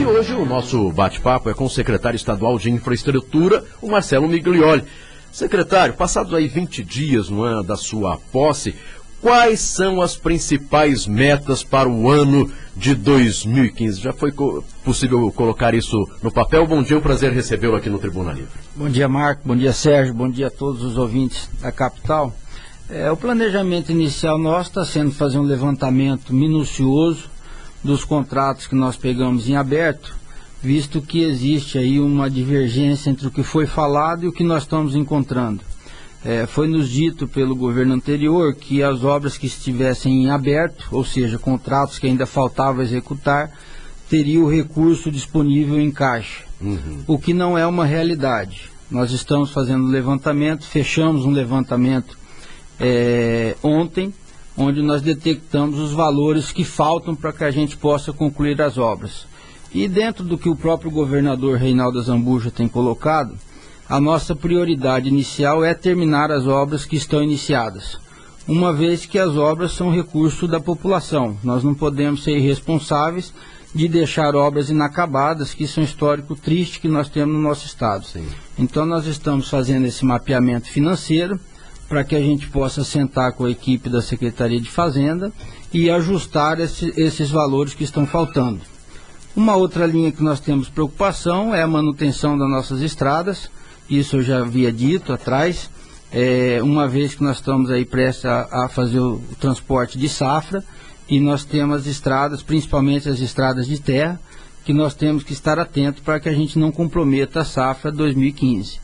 E hoje o nosso bate-papo é com o secretário estadual de Infraestrutura, o Marcelo Miglioli. Secretário, passados aí 20 dias da sua posse, quais são as principais metas para o ano de 2015? Já foi possível colocar isso no papel? Bom dia, é um prazer recebê-lo aqui no Tribuna Livre. Bom dia, Marco. Bom dia, Sérgio. Bom dia a todos os ouvintes da capital. O planejamento inicial nosso está sendo fazer um levantamento minucioso dos contratos que nós pegamos em aberto, visto que existe aí uma divergência entre o que foi falado e o que nós estamos encontrando. Foi nos dito pelo governo anterior que as obras que estivessem em aberto, ou seja, contratos que ainda faltava executar, teriam o recurso disponível em caixa, o que não é uma realidade. Nós estamos fazendo levantamento, fechamos um levantamento ontem, onde nós detectamos os valores que faltam para que a gente possa concluir as obras. E dentro do que o próprio governador Reinaldo Azambuja tem colocado, a nossa prioridade inicial é terminar as obras que estão iniciadas, uma vez que as obras são recurso da população. Nós não podemos ser irresponsáveis de deixar obras inacabadas, que isso é um histórico triste que nós temos no nosso estado. Sim. Então nós estamos fazendo esse mapeamento financeiro, para que a gente possa sentar com a equipe da Secretaria de Fazenda e ajustar esses valores que estão faltando. Uma outra linha que nós temos preocupação é a manutenção das nossas estradas, isso eu já havia dito atrás, uma vez que nós estamos aí prestes a fazer o transporte de safra, e nós temos as estradas, principalmente as estradas de terra, que nós temos que estar atentos para que a gente não comprometa a safra 2015.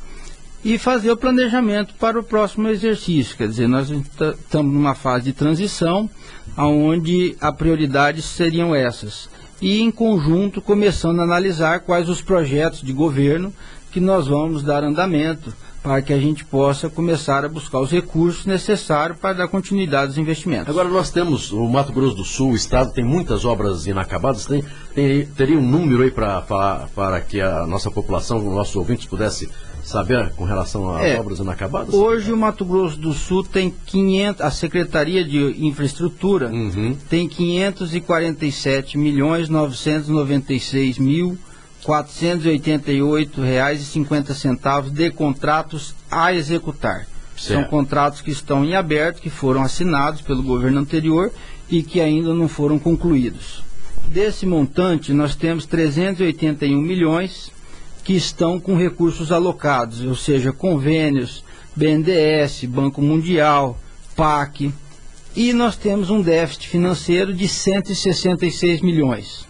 E fazer o planejamento para o próximo exercício, quer dizer, nós estamos numa fase de transição, onde a prioridade seriam essas. E em conjunto começando a analisar quais os projetos de governo que nós vamos dar andamento, para que a gente possa começar a buscar os recursos necessários para dar continuidade aos investimentos. Agora nós temos o Mato Grosso do Sul, o estado tem muitas obras inacabadas, teria um número aí para que a nossa população, os nossos ouvintes pudessem saber com relação às obras inacabadas? Hoje o Mato Grosso do Sul tem 500, a Secretaria de Infraestrutura tem 547.996.488,50 de contratos a executar. Certo. São contratos que estão em aberto, que foram assinados pelo governo anterior e que ainda não foram concluídos. Desse montante, nós temos 381 milhões que estão com recursos alocados, ou seja, convênios, BNDES, Banco Mundial, PAC, e nós temos um déficit financeiro de 166 milhões.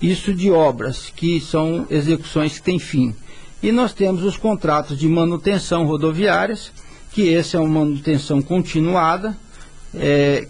Isso de obras, que são execuções que têm fim. E nós temos os contratos de manutenção rodoviárias, que essa é uma manutenção continuada,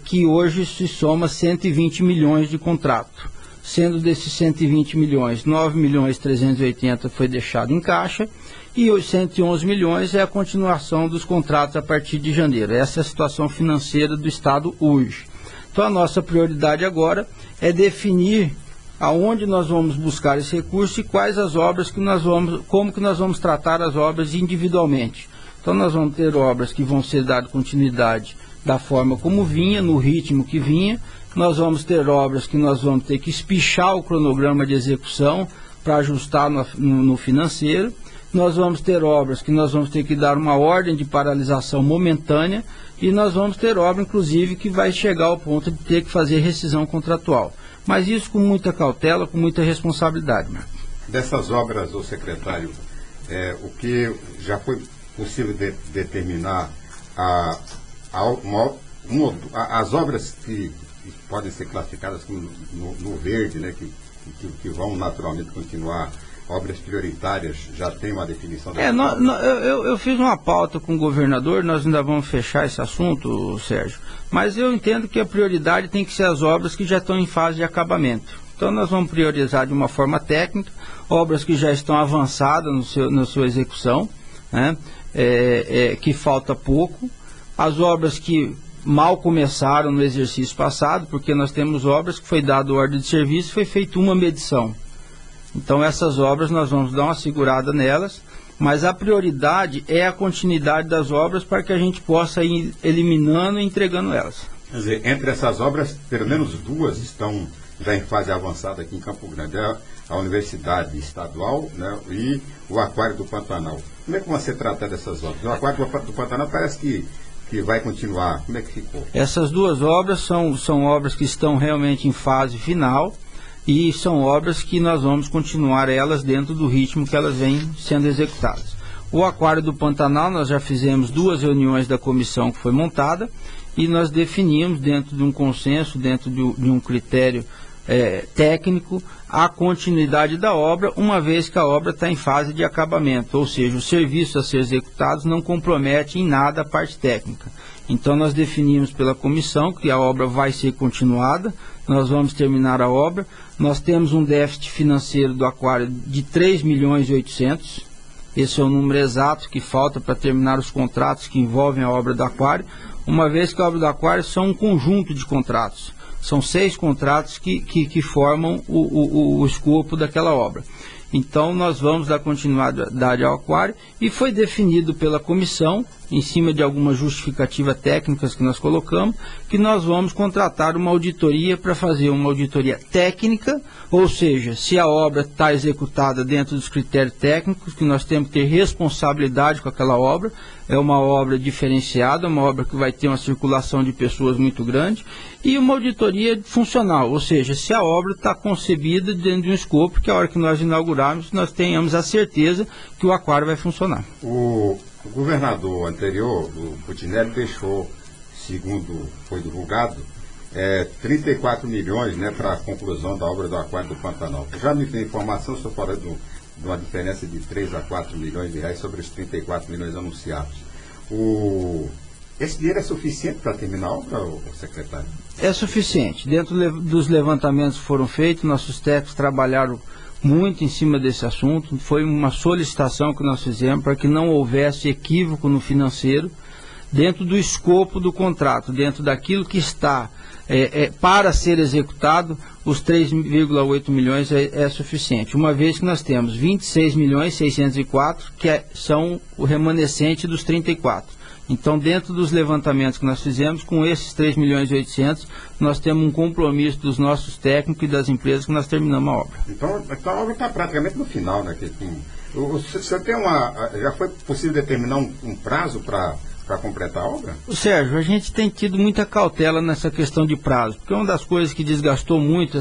que hoje se soma 120 milhões de contrato. Sendo desses 120 milhões, 9 milhões 380 foi deixado em caixa e os 111 milhões é a continuação dos contratos a partir de janeiro. Essa é a situação financeira do Estado hoje. Então a nossa prioridade agora é definir aonde nós vamos buscar esse recurso e quais as obras que nós vamos, como que nós vamos tratar as obras individualmente. Então nós vamos ter obras que vão ser dadas continuidade da forma como vinha, no ritmo que vinha. Nós vamos ter obras que nós vamos ter que espichar o cronograma de execução para ajustar no financeiro. Nós vamos ter obras que nós vamos ter que dar uma ordem de paralisação momentânea e nós vamos ter obra, inclusive, que vai chegar ao ponto de ter que fazer rescisão contratual. Mas isso com muita cautela, com muita responsabilidade, Marcos. Dessas obras, ô secretário, o que já foi possível determinar as obras que podem ser classificadas como no verde, né, que vão naturalmente continuar, obras prioritárias, já tem uma definição? Eu fiz uma pauta com o governador, nós ainda vamos fechar esse assunto, Sérgio, mas eu entendo que a prioridade tem que ser as obras que já estão em fase de acabamento. Então nós vamos priorizar de uma forma técnica, obras que já estão avançadas na sua execução, né, que falta pouco, as obras que mal começaram no exercício passado, porque nós temos obras que foi dado ordem de serviço e foi feita uma medição. Então essas obras nós vamos dar uma segurada nelas, mas a prioridade é a continuidade das obras para que a gente possa ir eliminando e entregando elas. Quer dizer, entre essas obras, pelo menos duas estão já em fase avançada aqui em Campo Grande, é a Universidade Estadual, né, e o Aquário do Pantanal. Como é que vão ser tratadas dessas obras? O Aquário do Pantanal parece que vai continuar. Como é que ficou? Essas duas obras são obras que estão realmente em fase final e são obras que nós vamos continuar elas dentro do ritmo que elas vêm sendo executadas. O Aquário do Pantanal, nós já fizemos 2 reuniões da comissão que foi montada e nós definimos dentro de um consenso, dentro de um critério técnico, a continuidade da obra, uma vez que a obra está em fase de acabamento, ou seja, os serviços a ser executados não comprometem em nada a parte técnica. Então nós definimos pela comissão que a obra vai ser continuada, nós vamos terminar a obra, nós temos um déficit financeiro do aquário de 3.800.000, esse é o número exato que falta para terminar os contratos que envolvem a obra do aquário, uma vez que a obra do aquário são um conjunto de contratos. São 6 contratos que formam o escopo daquela obra. Então, nós vamos dar continuidade ao aquário e foi definido pela comissão, em cima de algumas justificativas técnicas que nós colocamos, que nós vamos contratar uma auditoria para fazer uma auditoria técnica, ou seja, se a obra está executada dentro dos critérios técnicos, que nós temos que ter responsabilidade com aquela obra, é uma obra diferenciada, uma obra que vai ter uma circulação de pessoas muito grande, e uma auditoria funcional, ou seja, se a obra está concebida dentro de um escopo que a hora que nós inaugurarmos, nós tenhamos a certeza que o aquário vai funcionar. O governador anterior, o Putinelli, deixou, segundo foi divulgado, 34 milhões, né, para a conclusão da obra do Aquário do Pantanal. Já me tem informação, estou falando de uma diferença de 3 a 4 milhões de reais sobre os 34 milhões anunciados. Esse dinheiro é suficiente para terminar a obra, secretário? É suficiente. Dentro dos levantamentos que foram feitos, nossos técnicos trabalharam muito em cima desse assunto. Foi uma solicitação que nós fizemos para que não houvesse equívoco no financeiro, dentro do escopo do contrato, dentro daquilo que está para ser executado, os 3,8 milhões é suficiente, uma vez que nós temos 26.604.000 que são o remanescente dos 34. Então, dentro dos levantamentos que nós fizemos, com esses 3.800.000, nós temos um compromisso dos nossos técnicos e das empresas que nós terminamos a obra. Então a obra está praticamente no final, né? Você tem já foi possível determinar um prazo para completar a obra? Sérgio, a gente tem tido muita cautela nessa questão de prazo, porque uma das coisas que desgastou muito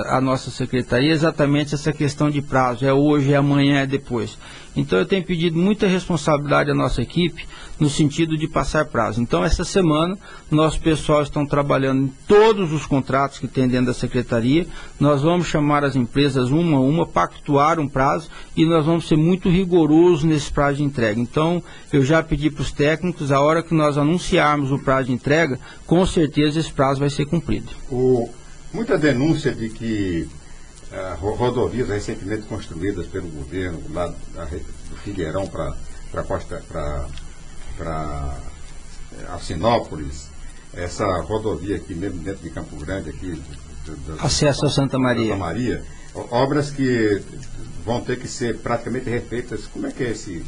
a nossa secretaria é exatamente essa questão de prazo, é hoje, é amanhã, é depois. Então eu tenho pedido muita responsabilidade à nossa equipe no sentido de passar prazo. Então essa semana, nosso pessoal estão trabalhando em todos os contratos que tem dentro da secretaria, nós vamos chamar as empresas uma a uma, pactuar um prazo e nós vamos ser muito rigorosos nesse prazo de entrega. Então eu já pedi para os técnicos, a hora que nós anunciarmos o prazo de entrega, com certeza esse prazo vai ser cumprido. Muita denúncia de que rodovias recentemente construídas pelo governo, lá do Figueirão para Alcinópolis, essa rodovia aqui mesmo dentro de Campo Grande, aqui, acesso a Santa Maria, obras que vão ter que ser praticamente refeitas. Como é que é esse?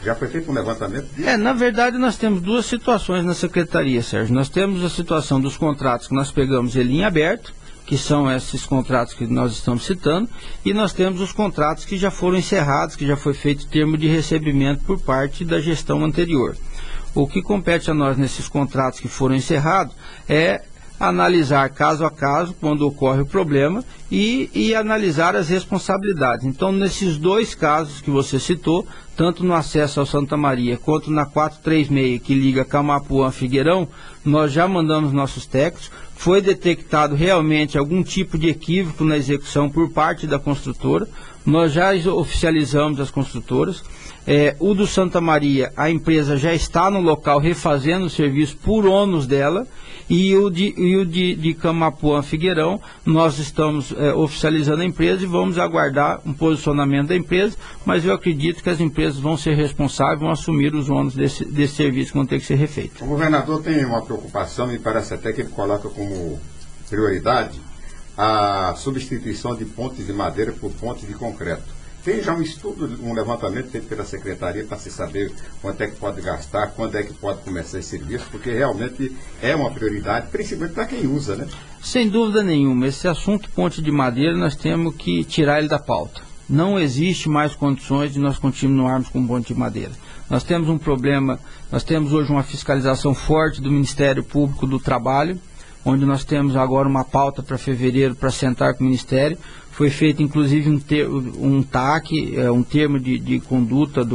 Já foi feito um levantamento disso? Na verdade, nós temos duas situações na secretaria, Sérgio. Nós temos a situação dos contratos que nós pegamos ele em aberto, que são esses contratos que nós estamos citando, e nós temos os contratos que já foram encerrados, que já foi feito termo de recebimento por parte da gestão anterior. O que compete a nós nesses contratos que foram encerrados é analisar caso a caso, quando ocorre o problema, e analisar as responsabilidades. Então, nesses dois casos que você citou, tanto no acesso ao Santa Maria, quanto na 436, que liga Camapuã a Figueirão, nós já mandamos nossos técnicos, foi detectado realmente algum tipo de equívoco na execução por parte da construtora, nós já oficializamos as construtoras. O do Santa Maria, a empresa já está no local refazendo o serviço por ônus dela, e o de Camapuã Figueirão, nós estamos oficializando a empresa e vamos aguardar um posicionamento da empresa, mas eu acredito que as empresas vão ser responsáveis, vão assumir os ônus desse serviço que vão ter que ser refeito. O governador tem uma preocupação, me parece até que ele coloca como prioridade a substituição de pontes de madeira por pontes de concreto. Tem já um estudo, um levantamento feito pela Secretaria para se saber quanto é que pode gastar, quando é que pode começar esse serviço, porque realmente é uma prioridade, principalmente para quem usa, né? Sem dúvida nenhuma, esse assunto ponte de madeira nós temos que tirar ele da pauta. Não existe mais condições de nós continuarmos com ponte de madeira. Nós temos um problema, nós temos hoje uma fiscalização forte do Ministério Público do Trabalho, onde nós temos agora uma pauta para fevereiro para sentar com o Ministério. Foi feito inclusive um TAC, um termo de conduta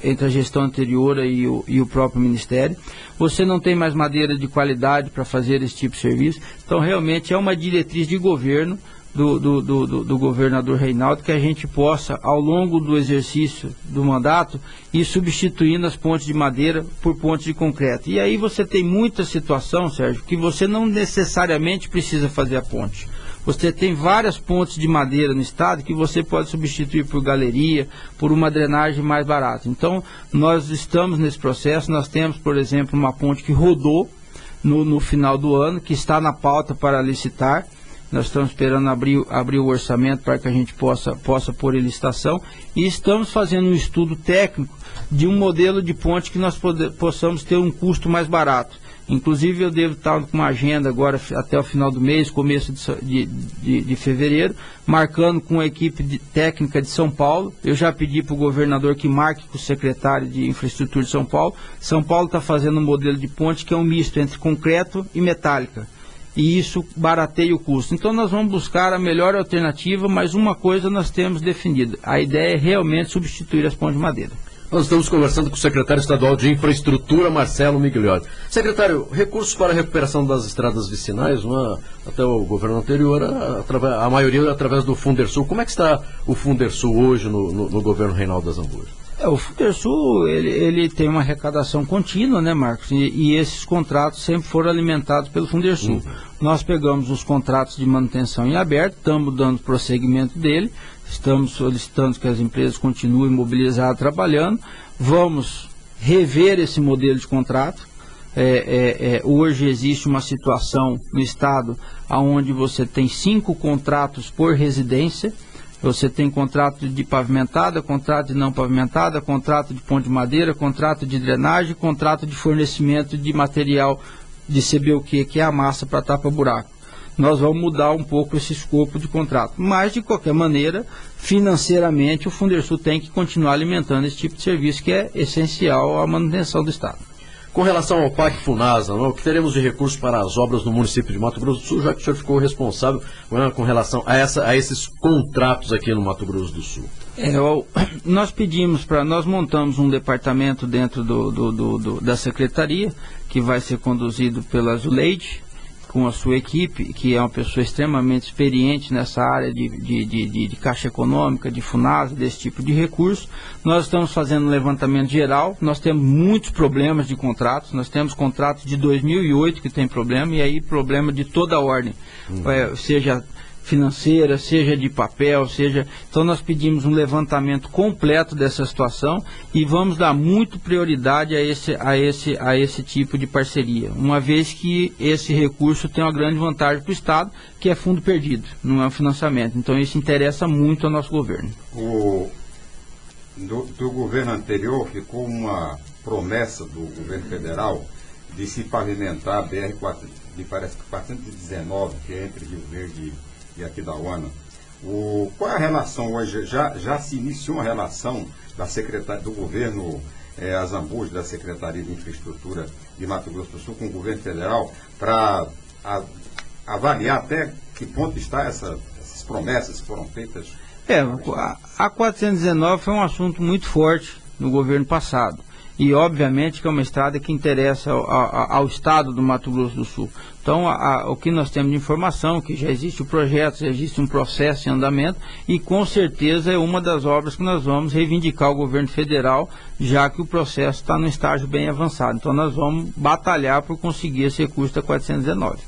entre a gestão anterior e o próprio Ministério. Você não tem mais madeira de qualidade para fazer esse tipo de serviço. Então realmente é uma diretriz de governo do governador Reinaldo, que a gente possa, ao longo do exercício do mandato, ir substituindo as pontes de madeira por pontes de concreto. E aí você tem muita situação, Sérgio, que você não necessariamente precisa fazer a ponte. Você tem várias pontes de madeira no estado que você pode substituir por galeria, por uma drenagem mais barata. Então, nós estamos nesse processo. Nós temos, por exemplo, uma ponte que rodou no final do ano, que está na pauta para licitar. Nós estamos esperando abrir o orçamento para que a gente possa pôr em licitação, e estamos fazendo um estudo técnico de um modelo de ponte que nós possamos ter um custo mais barato. Inclusive eu devo estar com uma agenda agora até o final do mês, começo de fevereiro, marcando com a equipe técnica de São Paulo. Eu já pedi para o governador que marque com o secretário de Infraestrutura de São Paulo. São Paulo está fazendo um modelo de ponte que é um misto entre concreto e metálica. E isso barateia o custo. Então nós vamos buscar a melhor alternativa, mas uma coisa nós temos definido: a ideia é realmente substituir as pontes de madeira. Nós estamos conversando com o secretário estadual de Infraestrutura, Marcelo Miglioli. Secretário, recursos para a recuperação das estradas vicinais, até o governo anterior, a maioria através do Fundersul. Como é que está o Fundersul hoje no governo Reinaldo Azambuja? O Fundersul, ele tem uma arrecadação contínua, né, Marcos? E esses contratos sempre foram alimentados pelo Fundersul. Nós pegamos os contratos de manutenção em aberto, estamos dando prosseguimento dele, estamos solicitando que as empresas continuem mobilizadas trabalhando, vamos rever esse modelo de contrato. Hoje existe uma situação no estado onde você tem 5 contratos por residência. Você tem contrato de pavimentada, contrato de não pavimentada, contrato de ponte de madeira, contrato de drenagem, contrato de fornecimento de material de CBUQ, que é a massa para tapa-buraco. Nós vamos mudar um pouco esse escopo de contrato. Mas, de qualquer maneira, financeiramente, o Fundersul tem que continuar alimentando esse tipo de serviço, que é essencial à manutenção do estado. Com relação ao PAC-FUNASA, o que teremos de recursos para as obras no município de Mato Grosso do Sul, já que o senhor ficou responsável com relação a esses contratos aqui no Mato Grosso do Sul? Nós montamos um departamento dentro da secretaria, que vai ser conduzido pela Zuleide, com a sua equipe, que é uma pessoa extremamente experiente nessa área de Caixa Econômica, de FUNASA, desse tipo de recurso. Nós estamos fazendo um levantamento geral, nós temos muitos problemas de contratos, nós temos contratos de 2008 que tem problema, e aí problema de toda a ordem, seja financeira, seja de papel, então nós pedimos um levantamento completo dessa situação e vamos dar muito prioridade a esse tipo de parceria, uma vez que esse recurso tem uma grande vantagem para o estado, que é fundo perdido, não é um financiamento. Então isso interessa muito ao nosso governo. Do governo anterior ficou uma promessa do governo federal de se pavimentar a BR-419, que é entre Rio Verde e Aquidauana. Qual é a relação hoje? Já se iniciou uma relação do governo Azambuja, da Secretaria de Infraestrutura de Mato Grosso do Sul, com o governo federal, para avaliar até que ponto está essas promessas que foram feitas? A 419 foi um assunto muito forte no governo passado. E, obviamente, que é uma estrada que interessa ao estado do Mato Grosso do Sul. Então, o que nós temos de informação, que já existe o projeto, já existe um processo em andamento, e com certeza é uma das obras que nós vamos reivindicar ao governo federal, já que o processo está no estágio bem avançado. Então, nós vamos batalhar por conseguir esse recurso da 419.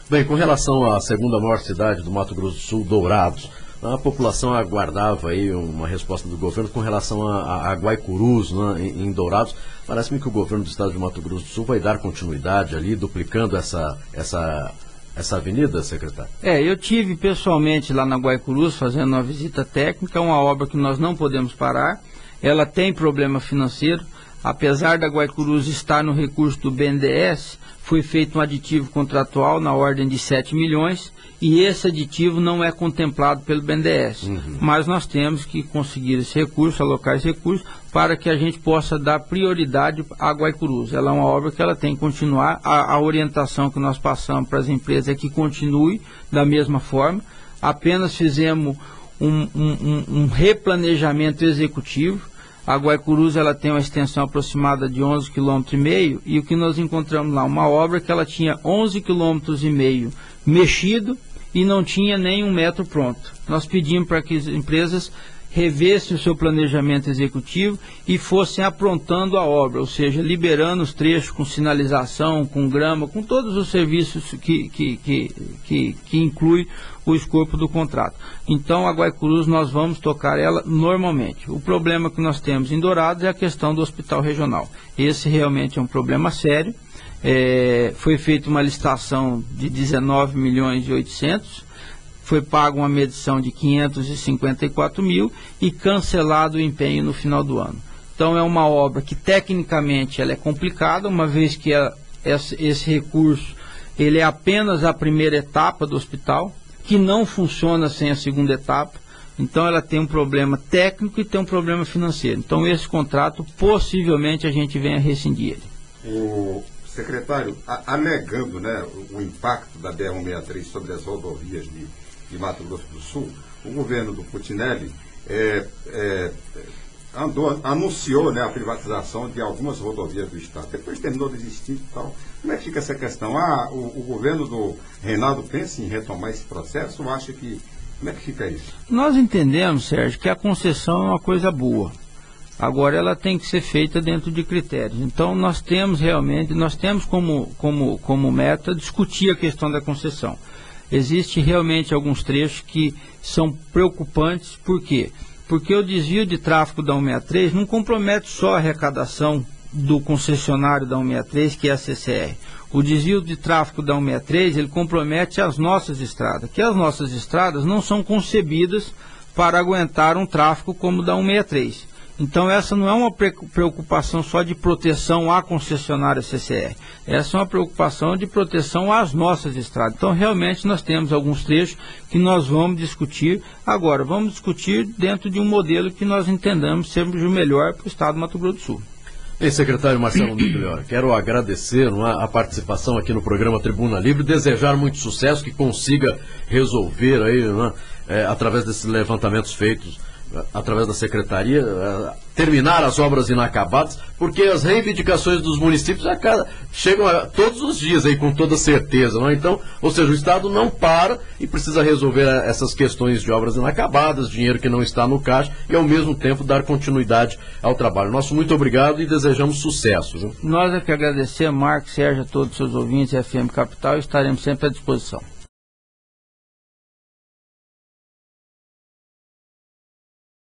Bem, com relação à segunda maior cidade do Mato Grosso do Sul, Dourados, a população aguardava aí uma resposta do governo com relação a Guaicurus, em Dourados. Parece-me que o governo do estado de Mato Grosso do Sul vai dar continuidade ali, duplicando essa essa avenida, secretário? Eu tive pessoalmente lá na Guaicurus fazendo uma visita técnica, uma obra que nós não podemos parar, ela tem problema financeiro, apesar da Guaicurus estar no recurso do BNDES, foi feito um aditivo contratual na ordem de 7 milhões e esse aditivo não é contemplado pelo BNDES. Mas nós temos que conseguir esse recurso, alocar esse recurso, para que a gente possa dar prioridade à Guaicurus. Ela é uma obra que ela tem que continuar, a orientação que nós passamos para as empresas é que continue da mesma forma, apenas fizemos um replanejamento executivo. A Guaicurus ela tem uma extensão aproximada de 11,5 km e o que nós encontramos lá, uma obra que ela tinha 11,5 km mexido e não tinha nem 1 metro pronto. Nós pedimos para que as empresas revessem o seu planejamento executivo e fossem aprontando a obra, ou seja, liberando os trechos com sinalização, com grama, com todos os serviços que inclui o escopo do contrato. Então a Guaicurus nós vamos tocar ela normalmente. O problema que nós temos em Dourados é a questão do hospital regional. Esse realmente é um problema sério. Foi feita uma licitação de 19 milhões e 800, foi pago uma medição de 554 mil e cancelado o empenho no final do ano. Então é uma obra que tecnicamente ela é complicada, uma vez que esse recurso ele é apenas a primeira etapa do hospital, que não funciona sem a segunda etapa. Então ela tem um problema técnico e tem um problema financeiro. Então esse contrato possivelmente a gente venha rescindir ele. O secretário, alegando, né, o impacto da BR-163 sobre as rodovias de Mato Grosso do Sul, o governo do Putinelli anunciou, né, a privatização de algumas rodovias do estado. Depois terminou de existir e tal. Como é que fica essa questão? O governo do Reinaldo pensa em retomar esse processo ou acha que... Como é que fica isso? Nós entendemos, Sérgio, que a concessão é uma coisa boa. Agora ela tem que ser feita dentro de critérios. Então nós temos como meta discutir a questão da concessão. Existem realmente alguns trechos que são preocupantes. Por quê? Porque o desvio de tráfego da 163 não compromete só a arrecadação do concessionário da 163, que é a CCR. O desvio de tráfego da 163, ele compromete as nossas estradas, que as nossas estradas não são concebidas para aguentar um tráfego como o da 163. Então essa não é uma preocupação só de proteção à concessionária CCR, essa é uma preocupação de proteção às nossas estradas. Então realmente nós temos alguns trechos que nós vamos discutir. Agora, vamos discutir dentro de um modelo que nós entendamos ser o melhor para o estado do Mato Grosso do Sul. Ei, secretário Marcelo Migliore, quero agradecer a participação aqui no programa Tribuna Livre, desejar muito sucesso, que consiga resolver aí, através desses levantamentos feitos através da secretaria, terminar as obras inacabadas, porque as reivindicações dos municípios chegam todos os dias aí com toda certeza, não é? Então, ou seja, o Estado não para e precisa resolver essas questões de obras inacabadas, dinheiro que não está no caixa e ao mesmo tempo dar continuidade ao trabalho. Nosso muito obrigado e desejamos sucesso. Viu? Nós é que agradecemos, Marcos, Sérgio, a todos os seus ouvintes e FM Capital, e estaremos sempre à disposição.